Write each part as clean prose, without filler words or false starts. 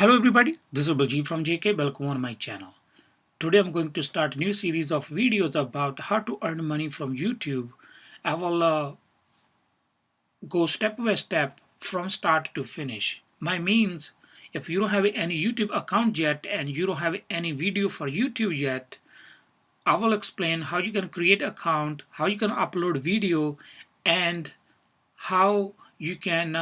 Hello everybody, this is Baljit from JK. Welcome on my channel. Today I'm going to start a new series of videos about how to earn money from YouTube. I will go step by step from start to finish. My means, if you don't have any YouTube account yet and you don't have any video for YouTube yet, I will explain how you can create account, how you can upload video, and how you can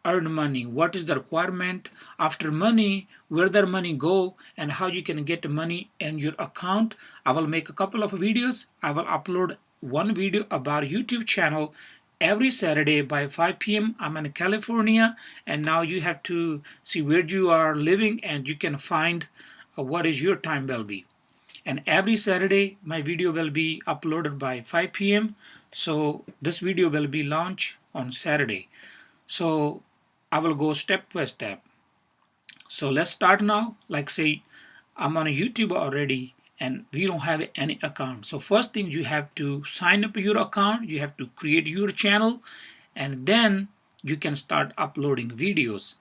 earn money, what is the requirement after money, where the money go, and how you can get money in your account. I will make a couple of videos. I will upload one video about YouTube channel every Saturday by 5 p.m. I'm in California, and now you have to see where you are living and you can find what is your time will be. And every Saturday my video will be uploaded by 5 p.m. So this video will be launched on Saturday. So I will go step by step. So let's start now. Like say I'm on a YouTube already and we don't have any account. So first thing, you have to sign up your account, you have to create your channel, and then you can start uploading videos.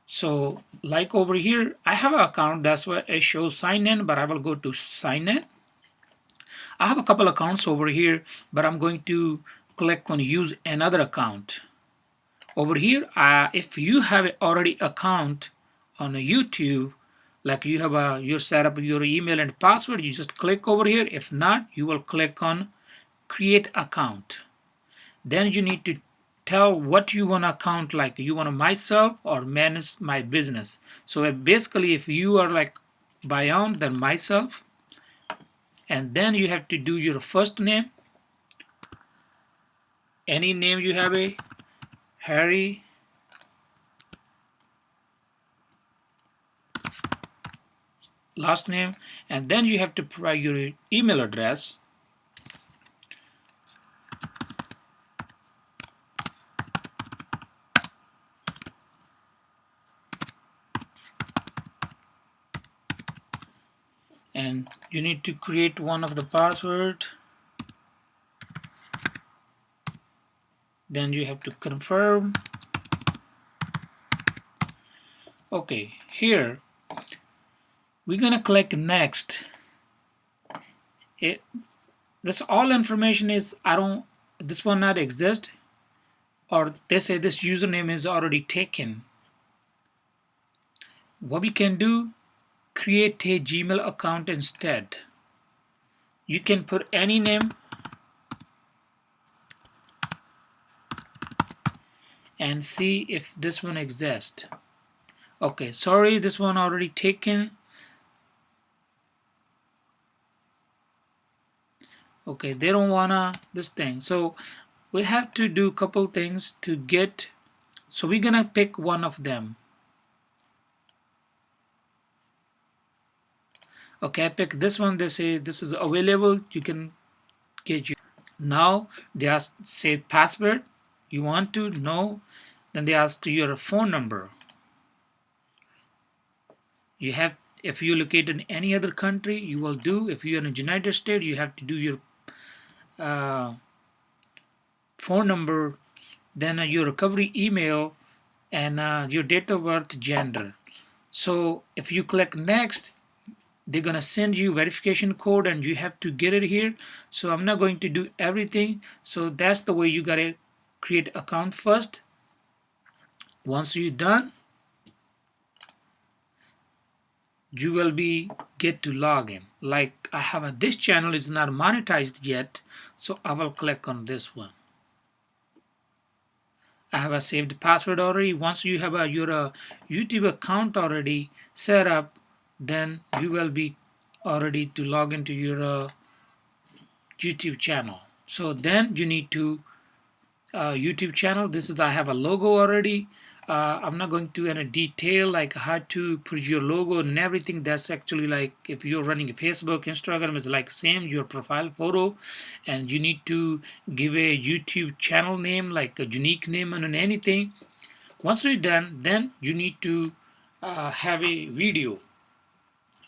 So like over here, I have an account, that's why it shows sign in, but I will go to sign in. I have a couple accounts over here, but I'm going to click on use another account. Over here, if you have already account on a YouTube, like you have you set up your email and password, you just click over here. If not, you will click on create account. Then you need to tell what you want to account, like you want to myself or manage my business. So basically if you are like Bayon, then myself, and then you have to do your first name, any name you have, a Harry, last name, and then you have to provide your email address. And you need to create one of the password. Then you have to confirm. Okay, here we're gonna click next. This all information is this one not exist, or they say this username is already taken. What we can do, create a Gmail account instead. You can put any name and see if this one exists. Okay, sorry, this one already taken. Okay, they don't wanna this thing, so we have to do a couple things to get. So we're gonna pick one of them. Okay, I pick this one. They say this is available, you can get you. Now they ask say password, you want to know, then they ask to your phone number. You have, if you locate in any other country, you will do. If you're in the United States, you have to do your phone number, then your recovery email, and your date of birth, gender. So if you click next, they're gonna send you verification code and you have to get it here. So I'm not going to do everything. So that's the way you gotta create account first. Once you're done, you will be get to log in. Like I have this channel is not monetized yet, so I will click on this one. I have a saved password already. Once you have your YouTube account already set up, then you will be already to log into your YouTube channel. So then you need to YouTube channel. This is, I have a logo already. I'm not going to in a detail like how to put your logo and everything. That's actually like if you're running a Facebook, Instagram is like same your profile photo, and you need to give a YouTube channel name, like a unique name and anything. Once you're done, then you need to have a video.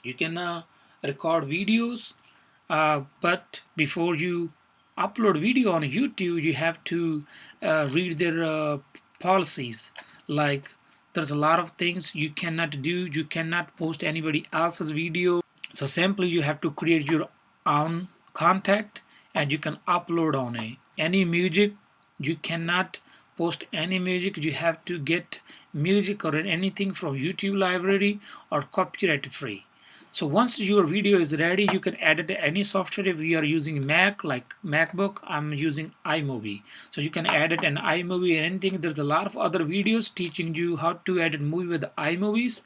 You can record videos, but before you upload video on YouTube, you have to read their policies. Like there's a lot of things you cannot do. You cannot post anybody else's video. So simply you have to create your own content and you can upload on it. Any music, you cannot post any music. You have to get music or anything from YouTube library or copyright free. So once your video is ready, you can edit any software. If you are using Mac, like MacBook, I'm using iMovie. So you can edit an iMovie and anything. There's a lot of other videos teaching you how to edit movie with iMovies.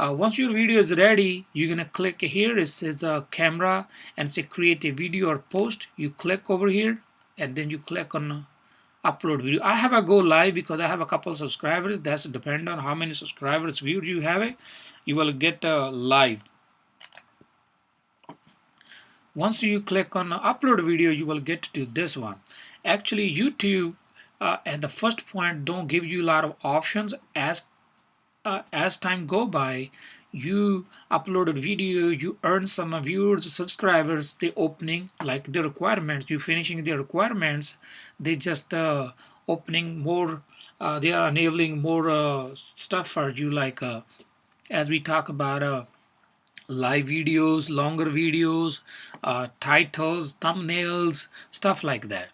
Once your video is ready, you're gonna click here. It says camera and say create a video or post. You click over here and then you click on upload video. I have a go live because I have a couple of subscribers. That's depend on how many subscribers views you have it. You will get live. Once you click on upload video, you will get to this one. Actually, YouTube at the first point don't give you a lot of options. As time go by, you upload a video, you earn some viewers, subscribers, they opening like the requirements, you finishing their requirements, they just opening more, they are enabling more stuff for you, like as we talk about live videos, longer videos, titles, thumbnails, stuff like that.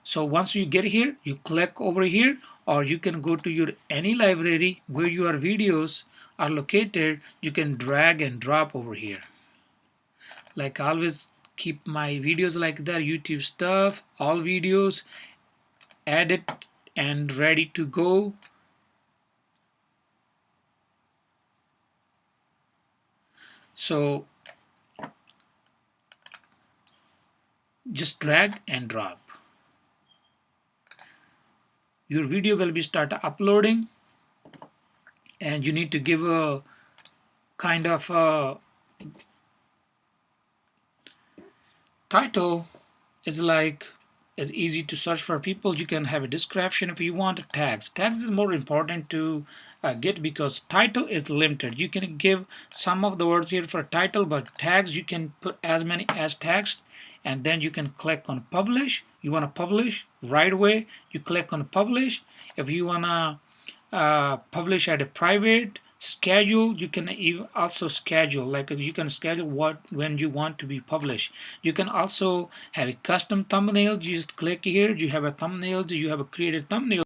So once you get here, you click over here, or you can go to your any library where your videos are located. You can drag and drop over here. Like I always keep my videos like that, YouTube stuff, all videos, edit and ready to go. So just drag and drop. Your video will be start uploading, and you need to give a kind of a title. Is like it's easy to search for people. You can have a description if you want. Tags is more important to get, because title is limited. You can give some of the words here for title, but tags you can put as many as text, and then you can click on publish. You want to publish right away, you click on publish. If you want to publish at a private schedule, you can even also schedule, like you can schedule when you want to be published. You can also have a custom thumbnail. You just click here, you have a thumbnail, you have a created thumbnail,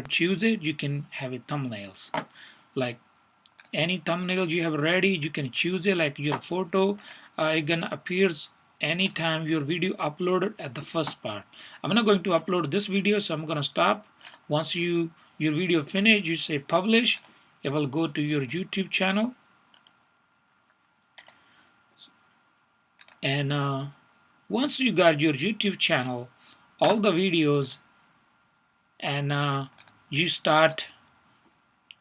choose it, you can have a thumbnails, like any thumbnail you have ready, you can choose it, like your photo it gonna appears anytime your video uploaded at the first part. I'm not going to upload this video, so I'm gonna stop. Once your video finish, you say publish, it will go to your YouTube channel, and once you got your YouTube channel, all the videos, and you start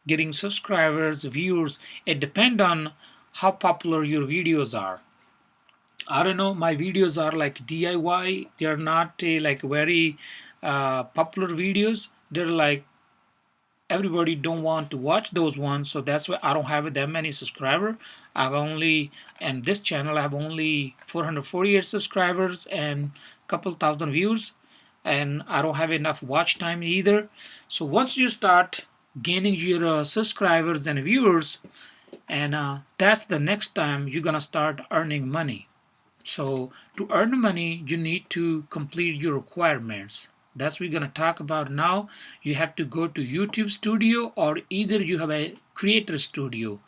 getting subscribers, viewers. It depends on how popular your videos are. I don't know, my videos are like DIY. They're not like very popular videos. They're like everybody don't want to watch those ones, so that's why I don't have that many subscribers. I've only, and this channel I have only 448 subscribers and a couple thousand views, and I don't have enough watch time either. So once you start gaining your subscribers and viewers, and that's the next time you're gonna start earning money. So to earn money, you need to complete your requirements. That's what we're going to talk about now. You have to go to YouTube Studio, or either you have a Creator Studio.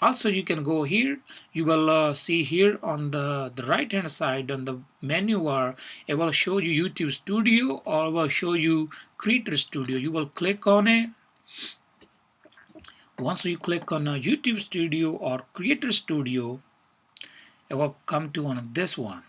Also, you can go here. You will see here on the right hand side on the menu bar, it will show you YouTube Studio, or it will show you Creator Studio. You will click on it. Once you click on YouTube Studio or Creator Studio, it will come to on this one.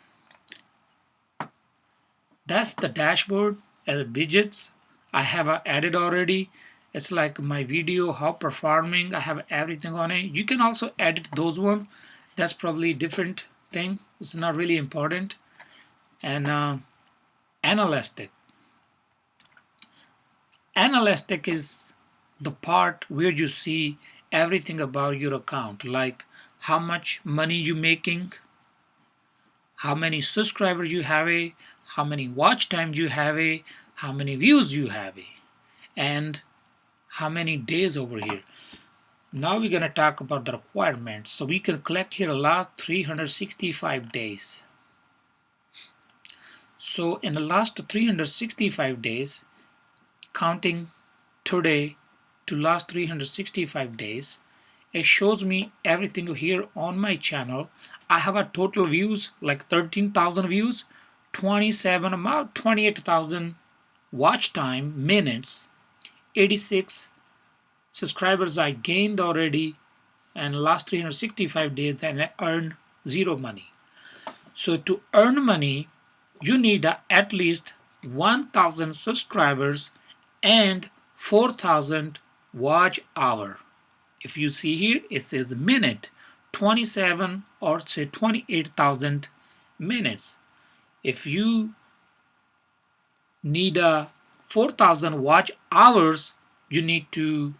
That's the dashboard as widgets. I have added already. It's like my video, how performing. I have everything on it. You can also edit those one. That's probably different thing. It's not really important. And analytic. Analytic is the part where you see everything about your account, like how much money you making, how many subscribers you have, how many watch times you have, how many views you have, and how many days over here. Now we're going to talk about the requirements. So we can collect here last 365 days. So in the last 365 days, counting today to last 365 days, it shows me everything here on my channel. I have a total views like 13,000 views, 28,000 watch time minutes, 86 subscribers I gained already, and last 365 days and I earned zero money. So to earn money, you need at least 1,000 subscribers and 4,000 watch hour. If you see here, it says minute, 27 or say 28,000 minutes. If you need 4,000 watch hours, you need to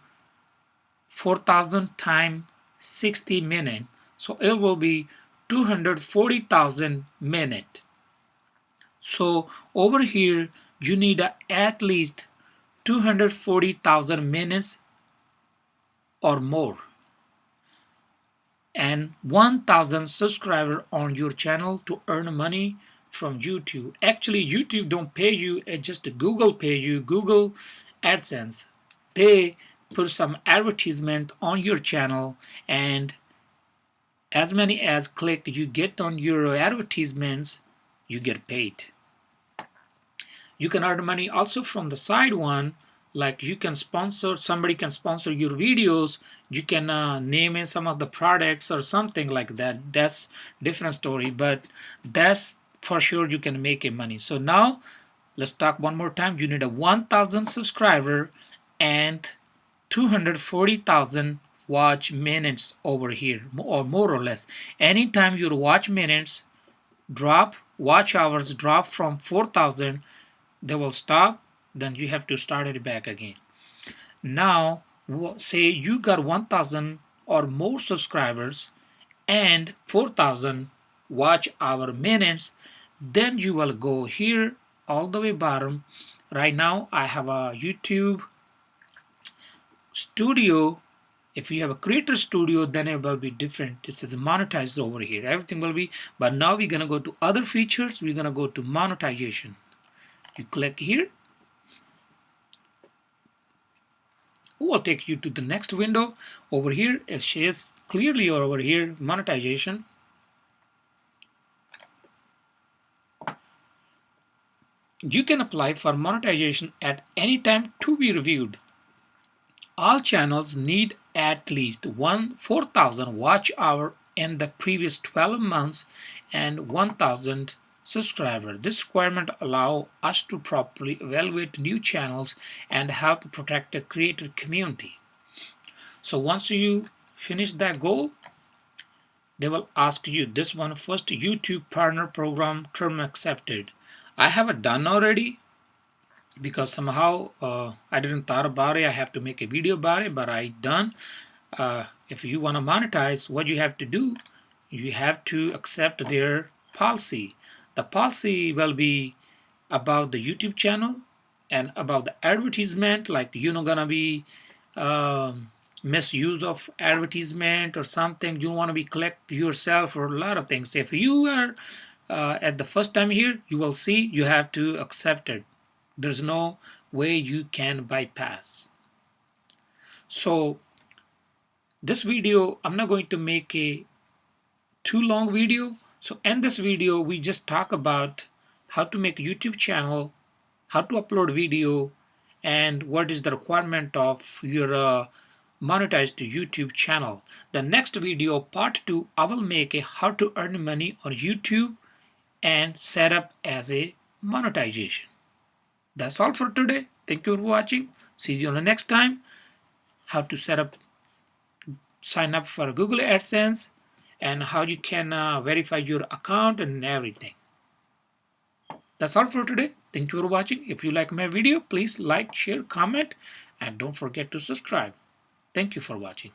4,000 times 60 minutes. So it will be 240,000 minutes. So over here, you need at least 240,000 minutes or more, and 1,000 subscribers on your channel to earn money from YouTube. Actually, YouTube don't pay you, it's just Google pay you, Google AdSense. They put some advertisement on your channel, and as many as click you get on your advertisements, you get paid. You can earn money also from the side one, like you can sponsor, somebody can sponsor your videos, you can name in some of the products or something like that. That's different story, but that's for sure you can make a money. So now let's talk one more time. You need a 1,000 subscriber and 240,000 watch minutes over here, or more or less. Anytime your watch minutes drop, watch hours drop from 4,000, they will stop, then you have to start it back again. Now say you got 1,000 or more subscribers and 4,000 watch hour minutes, then you will go here all the way bottom. Right now I have a YouTube studio. If you have a creator studio, then it will be different. It says monetized over here, everything will be, but now we're gonna go to other features. We're gonna go to monetization. You click here, it will take you to the next window. Over here it says clearly over here monetization. You can apply for monetization at any time to be reviewed. All channels need at least 4,000 watch hour in the previous 12 months and 1,000 subscribers. This requirement allows us to properly evaluate new channels and help protect the creator community. So once you finish that goal, they will ask you this one first: YouTube partner program term accepted. I have it done already because somehow I didn't thought about it. I have to make a video about it, but I done. If you want to monetize, what you have to do, you have to accept their policy. The policy will be about the YouTube channel and about the advertisement, like you're not gonna be misuse of advertisement or something. You want to be collect yourself or a lot of things. If you are at the first time here, you will see you have to accept it. There's no way you can bypass. So this video, I'm not going to make a too long video. So in this video, we just talk about how to make a YouTube channel, how to upload video, and what is the requirement of your monetized YouTube channel. The next video, part 2, I will make a how to earn money on YouTube and set up as a monetization. That's all for today. Thank you for watching. See you on the next time. How to sign up for Google AdSense, and how you can verify your account and everything. That's all for today. Thank you for watching. If you like my video, please like, share, comment, and don't forget to subscribe. Thank you for watching.